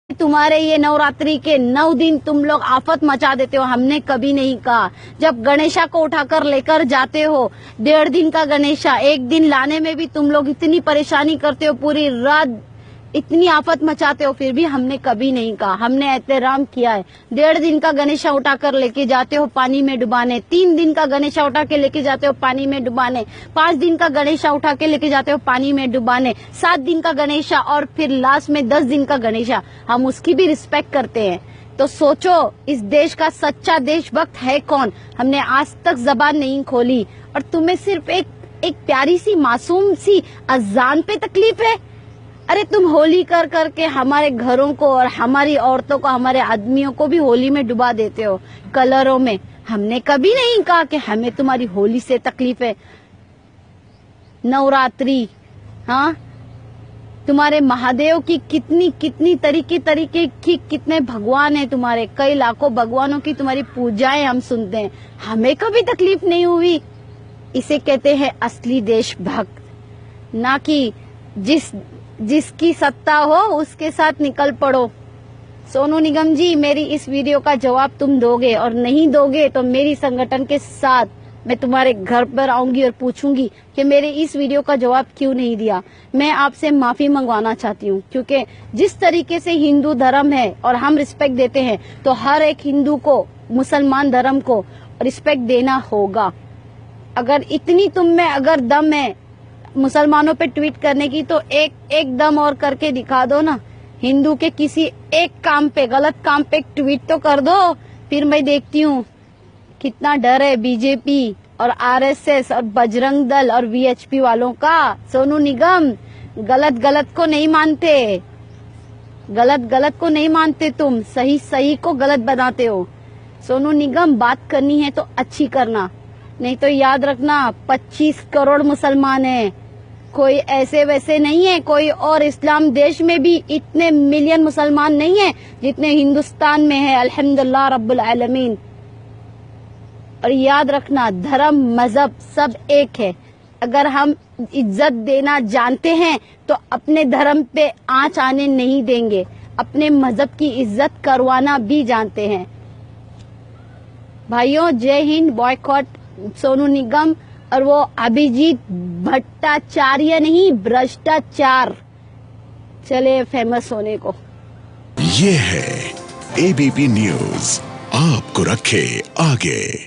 तुम्हारे ये नवरात्रि के 9 दिन तुम लोग आफत मचा देते हो, हमने कभी नहीं कहा। जब गणेशा को उठाकर लेकर जाते हो, 1.5 दिन का गणेशा, 1 दिन लाने में भी तुम लोग इतनी परेशानी करते हो, पूरी रात इतनी आफत मचाते हो, फिर भी हमने कभी नहीं कहा। हमने एहतराम किया है। 1.5 दिन का गणेशा उठाकर लेके जाते हो पानी में डुबाने, 3 दिन का गणेशा उठा के लेके जाते हो पानी में डुबाने, 5 दिन का गणेशा उठा के लेके जाते हो पानी में डुबाने, 7 दिन का गणेशा और फिर लास्ट में 10 दिन का गणेशा, हम उसकी भी रिस्पेक्ट करते हैं। तो सोचो इस देश का सच्चा देशभक्त है कौन। हमने आज तक जबान नहीं खोली और तुम्हें सिर्फ एक प्यारी सी मासूम सी अजान पे तकलीफ है। अरे तुम होली कर करके हमारे घरों को और हमारी औरतों को, हमारे आदमियों को भी होली में डुबा देते हो कलरों में। हमने कभी नहीं कहा कि हमें तुम्हारी होली से तकलीफ है। नवरात्रि, हाँ, तुम्हारे महादेव की कितनी तरीके की कितने भगवान हैं तुम्हारे, कई लाखों भगवानों की तुम्हारी पूजाएं हम सुनते हैं, हमें कभी तकलीफ नहीं हुई। इसे कहते हैं असली देशभक्त, ना कि जिसकी सत्ता हो उसके साथ निकल पड़ो। सोनू निगम जी, मेरी इस वीडियो का जवाब तुम दोगे, और नहीं दोगे तो मेरी संगठन के साथ मैं तुम्हारे घर पर आऊंगी और पूछूंगी कि मेरे इस वीडियो का जवाब क्यों नहीं दिया। मैं आपसे माफी मंगवाना चाहती हूँ, क्योंकि जिस तरीके से हिंदू धर्म है और हम रिस्पेक्ट देते हैं, तो हर एक हिंदू को, मुसलमान धर्म को रिस्पेक्ट देना होगा। अगर इतनी तुम में अगर दम है मुसलमानों पे ट्वीट करने की, तो एक दम और करके दिखा दो ना। हिंदू के किसी एक काम पे, गलत काम पे ट्वीट तो कर दो, फिर मैं देखती हूँ कितना डर है बीजेपी और आरएसएस और बजरंग दल और वीएचपी वालों का। सोनू निगम, गलत को नहीं मानते, गलत को नहीं मानते, तुम सही को गलत बनाते हो। सोनू निगम, बात करनी है तो अच्छी करना, नहीं तो याद रखना 25 करोड़ मुसलमान हैं, कोई ऐसे वैसे नहीं है। कोई और इस्लाम देश में भी इतने मिलियन मुसलमान नहीं है जितने हिंदुस्तान में है, अल्हम्दुलिल्लाह रब्बुल आलमीन। और याद रखना, धर्म मजहब सब एक है। अगर हम इज्जत देना जानते हैं तो अपने धर्म पे आंच आने नहीं देंगे, अपने मजहब की इज्जत करवाना भी जानते हैं। भाइयों, जय हिंद। बॉयकॉट सोनू निगम और वो अभिजीत भट्टाचार्य नहीं, भ्रष्टाचार। चले फेमस होने को। ये है एबीपी न्यूज, आपको रखे आगे।